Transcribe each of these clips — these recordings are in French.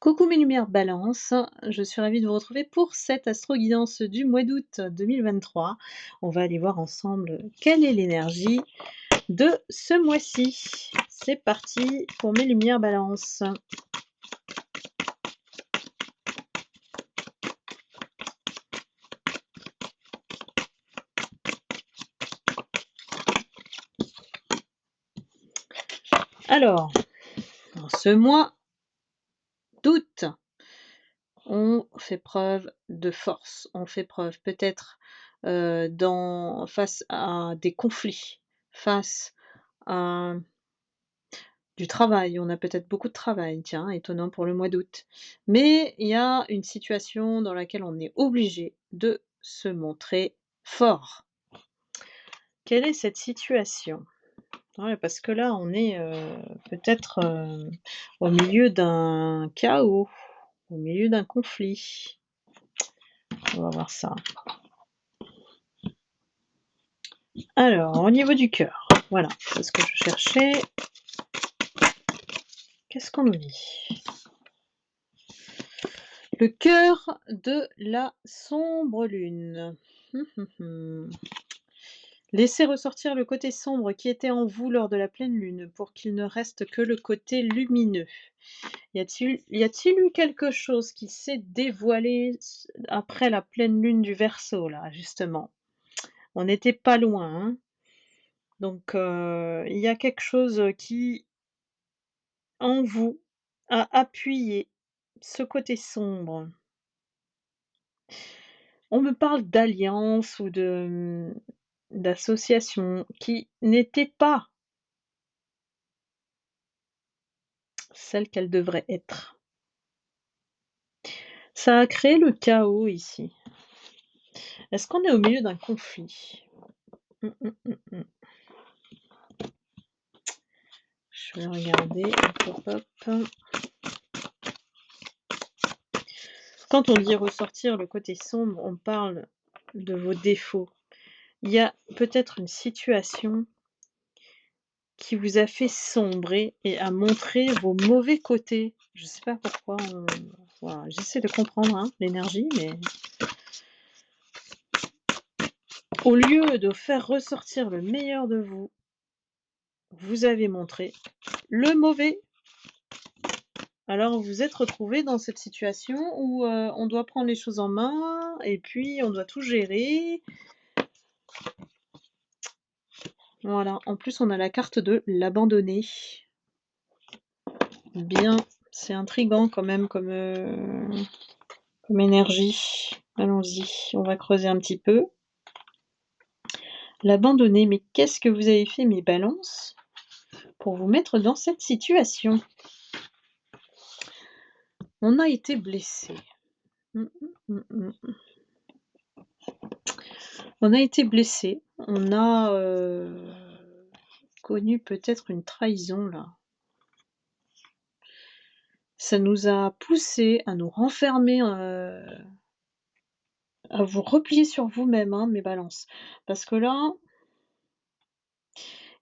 Coucou mes lumières balance, je suis ravie de vous retrouver pour cette astro-guidance du mois d'août 2023. On va aller voir ensemble quelle est l'énergie de ce mois-ci. C'est parti pour mes lumières balance. Alors, dans ce mois d'août, on fait preuve de force, on fait preuve peut-être face à des conflits, face à du travail. On a peut-être beaucoup de travail, tiens, étonnant pour le mois d'août. Mais il y a une situation dans laquelle on est obligé de se montrer fort. Quelle est cette situation? Ouais, parce que là, on est peut-être au milieu d'un chaos, au milieu d'un conflit. On va voir ça. Alors, au niveau du cœur, voilà, c'est ce que je cherchais. Qu'est-ce qu'on nous dit? Le cœur de la sombre lune. Laissez ressortir le côté sombre qui était en vous lors de la pleine lune pour qu'il ne reste que le côté lumineux. Y a-t-il eu quelque chose qui s'est dévoilé après la pleine lune du Verseau, là, justement? On n'était pas loin, hein? Donc, il y a quelque chose qui, en vous, a appuyé ce côté sombre. On me parle d'alliance ou d'association qui n'était pas celle qu'elle devrait être. Ça a créé le chaos ici. Est-ce qu'on est au milieu d'un conflit? Mmh, mmh, mmh, mmh. Je vais regarder. Hop, hop, hop. Quand on dit ressortir le côté sombre, on parle de vos défauts. Il y a peut-être une situation qui vous a fait sombrer et a montré vos mauvais côtés. Je sais pas pourquoi. Voilà, j'essaie de comprendre hein, l'énergie, mais au lieu de faire ressortir le meilleur de vous, vous avez montré le mauvais. Alors vous vous êtes retrouvé dans cette situation où on doit prendre les choses en main et puis on doit tout gérer. Voilà, en plus on a la carte de l'abandonner. Bien, c'est intriguant quand même comme énergie. Allons-y, on va creuser un petit peu. L'abandonner, mais qu'est-ce que vous avez fait mes balances pour vous mettre dans cette situation? On a été blessé. On a été blessé. On a connu peut-être une trahison là. Ça nous a poussé à nous renfermer, à vous replier sur vous-même, hein, mes balances. Parce que là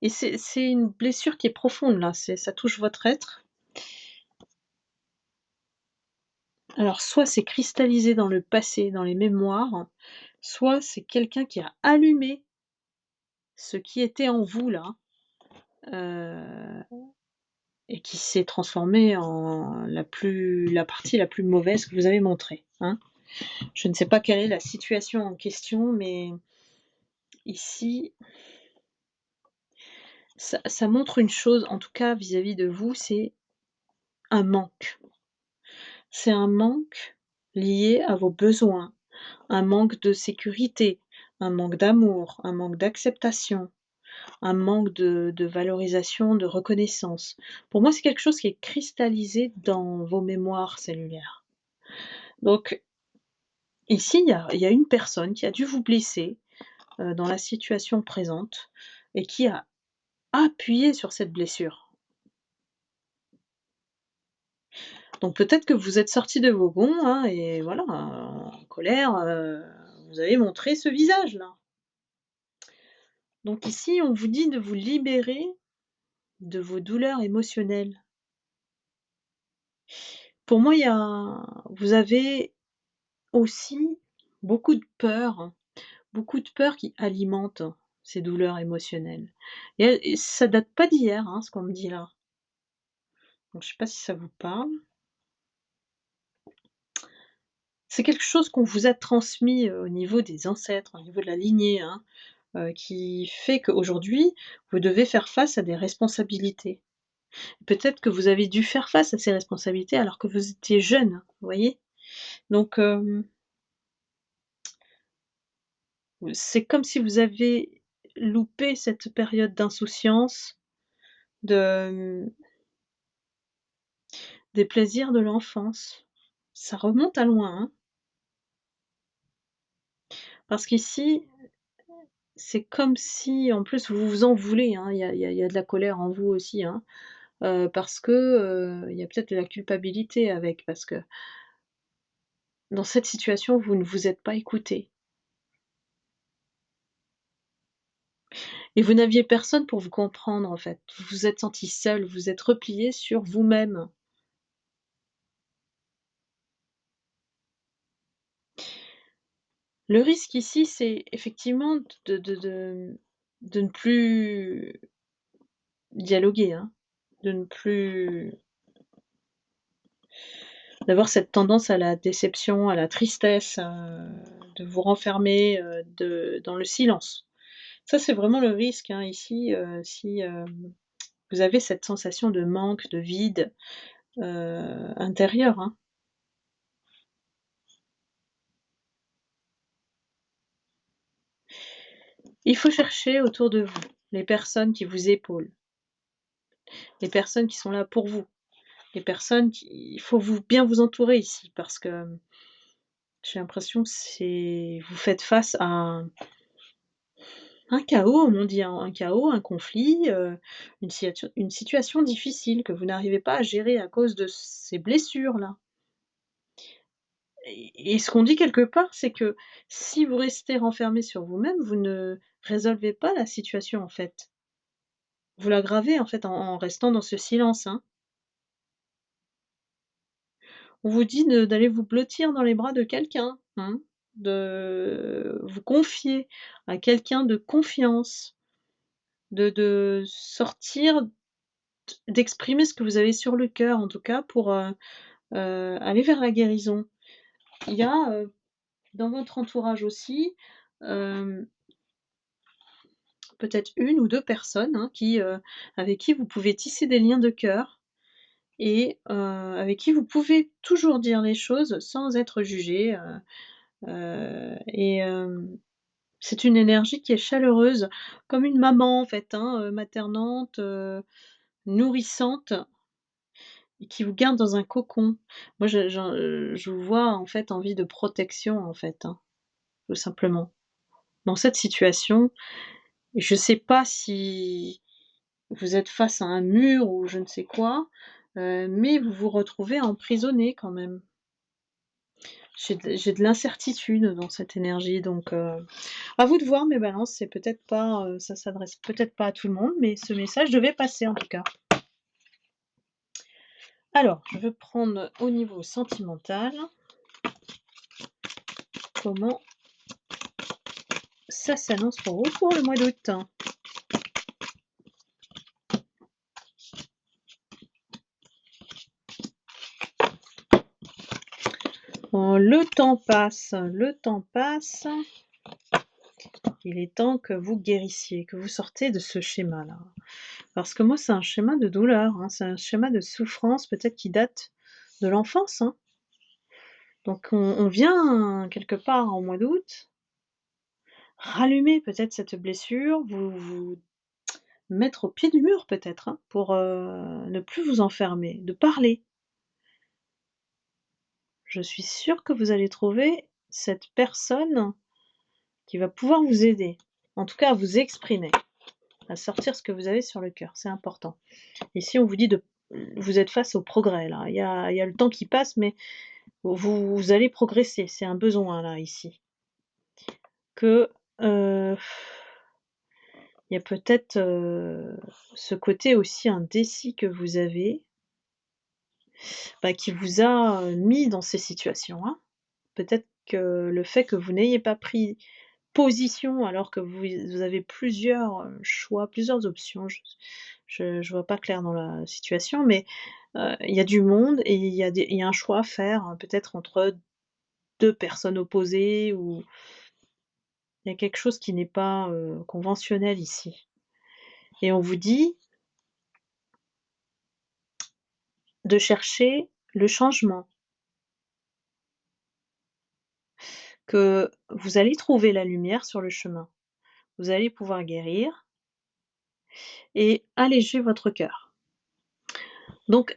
et c'est une blessure qui est profonde là, ça touche votre être. Alors soit c'est cristallisé dans le passé, dans les mémoires, soit c'est quelqu'un qui a allumé ce qui était en vous là, heu et qui s'est transformé en la partie la plus mauvaise que vous avez montrée, hein. Je ne sais pas quelle est la situation en question, mais ici, ça montre une chose, en tout cas vis-à-vis de vous, c'est un manque. C'est un manque lié à vos besoins, un manque de sécurité, un manque d'amour, un manque d'acceptation, un manque de valorisation, de reconnaissance. Pour moi, c'est quelque chose qui est cristallisé dans vos mémoires cellulaires. Donc ici, il y a une personne qui a dû vous blesser, dans la situation présente et qui a appuyé sur cette blessure. Donc peut-être que vous êtes sortis de vos gonds, hein, et voilà, en colère, vous avez montré ce visage-là. Donc ici, on vous dit de vous libérer de vos douleurs émotionnelles. Pour moi, vous avez aussi beaucoup de peur, beaucoup de peur qui alimente ces douleurs émotionnelles et ça date pas d'hier, hein, ce qu'on me dit là. Donc je sais pas si ça vous parle. C'est quelque chose qu'on vous a transmis, au niveau des ancêtres, au niveau de la lignée, hein, qui fait qu'aujourd'hui, vous devez faire face à des responsabilités. Peut-être que vous avez dû faire face à ces responsabilités alors que vous étiez jeune, vous voyez? Donc c'est comme si vous avez loupé cette période d'insouciance, de, des plaisirs de l'enfance. Ça remonte à loin, hein, parce qu'ici, c'est comme si en plus vous vous en voulez, hein, il y a de la colère en vous aussi, hein, parce que, il y a peut-être de la culpabilité avec, parce que dans cette situation, vous ne vous êtes pas écouté et vous n'aviez personne pour vous comprendre, en fait. Vous vous êtes senti seul, vous vous êtes replié sur vous-même. Le risque ici, c'est effectivement de ne plus dialoguer, hein, de ne plus d'avoir cette tendance à la déception, à la tristesse, de vous renfermer, dans le silence. Ça, c'est vraiment le risque, hein, ici, si, vous avez cette sensation de manque, de vide, intérieur, hein. Il faut chercher autour de vous les personnes qui vous épaulent, les personnes qui sont là pour vous, les personnes qui il faut bien vous entourer ici parce que j'ai l'impression que vous faites face à un chaos, on dit un chaos, un conflit, une situation difficile que vous n'arrivez pas à gérer à cause de ces blessures-là. Et ce qu'on dit quelque part, c'est que si vous restez renfermé sur vous-même, vous ne résolvez pas la situation, en fait. Vous l'aggravez, en fait, en restant dans ce silence, hein. On vous dit d'aller vous blottir dans les bras de quelqu'un, hein, de vous confier à quelqu'un de confiance, de sortir, d'exprimer ce que vous avez sur le cœur, en tout cas pour, aller vers la guérison. Il y a, dans votre entourage aussi, hem, peut-être une ou 2 personnes, hein, avec qui vous pouvez tisser des liens de cœur et avec qui vous pouvez toujours dire les choses sans être jugé, et c'est une énergie qui est chaleureuse, comme une maman en fait, hein, maternante, nourrissante et qui vous garde dans un cocon. Moi je vous vois en fait envie de protection en fait, hein, tout simplement. Dans cette situation, je sais pas si vous êtes face à un mur ou je ne sais quoi, mais vous vous retrouvez emprisonné quand même. J'ai de l'incertitude dans cette énergie donc à vous de voir mes balances, c'est peut-être pas, ça s'adresse peut-être pas à tout le monde, mais ce message devait passer en tout cas. Alors, je veux prendre au niveau sentimental, comment ça s'annonce pour vous pour le mois d'août? Oh, le temps passe, il est temps que vous guérissiez, que vous sortez de ce schéma-là. Parce que moi, c'est un schéma de douleur, hein, c'est un schéma de souffrance peut-être qui date de l'enfance, hein. Donc on vient quelque part en mois d'août, rallumer peut-être cette blessure, vous mettre au pied du mur peut-être, hein, pour, ne plus vous enfermer, de parler. Je suis sûre que vous allez trouver cette personne qui va pouvoir vous aider. En tout cas à vous exprimer, à sortir ce que vous avez sur le cœur, c'est important. Ici on vous dit de vous êtes face au progrès là, il y a le temps qui passe mais vous allez progresser, c'est un besoin là ici. Que, heu, il y a peut-être, ce côté aussi indécis que vous avez qui vous a, mis dans ces situations, hein. Peut-être que le fait que vous n'ayez pas pris position alors que vous avez plusieurs, choix, plusieurs options, je vois pas clair dans la situation, mais il y a du monde et il y a un choix à faire, hein, peut-être entre 2 personnes opposées ou il y a quelque chose qui n'est pas, conventionnel ici et on vous dit de chercher le changement, que vous allez trouver la lumière sur le chemin. Vous allez pouvoir guérir et alléger votre cœur. Donc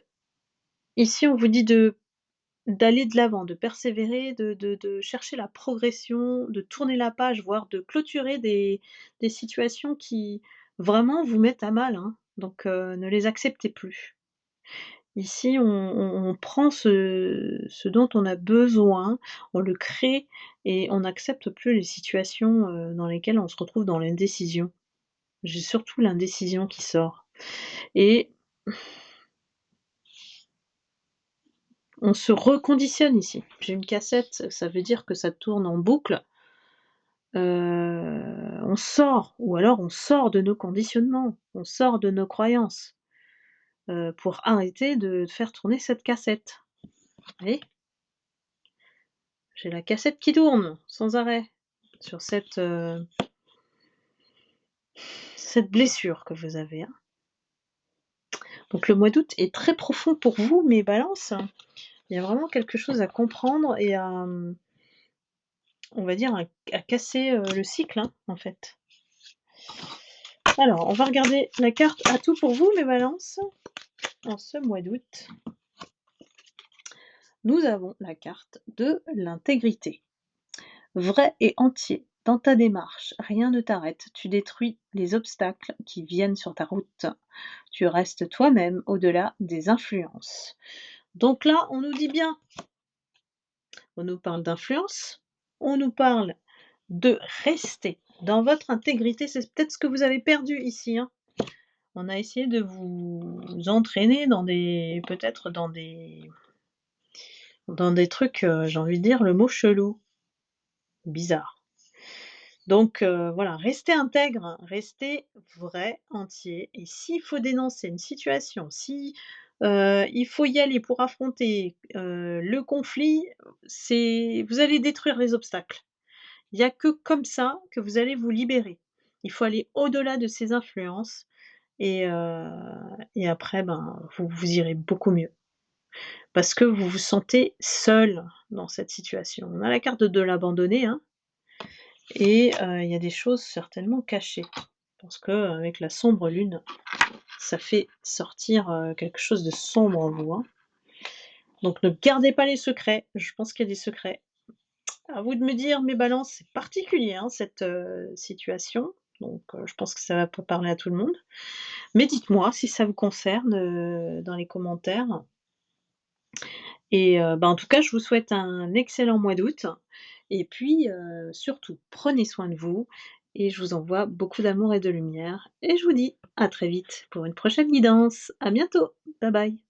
ici, on vous dit d'aller de l'avant, de persévérer, de chercher la progression, de tourner la page, voire de clôturer des situations qui vraiment vous mettent à mal, hein. Donc ne les acceptez plus. Ici, on prend ce dont on a besoin, on le crée et on n'accepte plus les situations, dans lesquelles on se retrouve dans l'indécision. J'ai surtout l'indécision qui sort et on se reconditionne ici. J'ai une cassette, ça veut dire que ça tourne en boucle. On sort ou alors on sort de nos conditionnements, on sort de nos croyances, pour arrêter de faire tourner cette cassette. Vous voyez? J'ai la cassette qui tourne sans arrêt sur cette blessure que vous avez, hein. Donc le mois d'août est très profond pour vous, mes balances. Il y a vraiment quelque chose à comprendre et à, on va dire à casser, le cycle, hein, en fait. Alors, on va regarder la carte à tout pour vous, mes balances, en ce mois d'août. Nous avons la carte de l'intégrité. Vrai et entier dans ta démarche, rien ne t'arrête, tu détruis les obstacles qui viennent sur ta route. Tu restes toi-même au-delà des influences. Donc là, on nous dit bien, on nous parle d'influence, on nous parle de rester dans votre intégrité, c'est peut-être ce que vous avez perdu ici, hein. On a essayé de vous entraîner peut-être dans des trucs, j'ai envie de dire le mot chelou, bizarre. Donc voilà, restez intègre, restez vrai, entier et s'il faut dénoncer une situation, si, il faut y aller pour affronter, le conflit, vous allez détruire les obstacles. Il y a que comme ça que vous allez vous libérer. Il faut aller au-delà de ces influences et après, vous irez beaucoup mieux. Parce que vous vous sentez seul dans cette situation. On a la carte de l'abandonné, hein, et il y a des choses certainement cachées. Parce qu'avec la sombre lune, ça fait sortir, quelque chose de sombre en vous, hein. Donc ne gardez pas les secrets, je pense qu'il y a des secrets. À vous de me dire mes balances, c'est particulier, hein, cette, situation, donc je pense que ça va pas parler à tout le monde. Mais dites-moi si ça vous concerne, dans les commentaires. Et en tout cas, je vous souhaite un excellent mois d'août et puis, surtout prenez soin de vous et je vous envoie beaucoup d'amour et de lumière et je vous dis à très vite pour une prochaine guidance. À bientôt. Bye bye.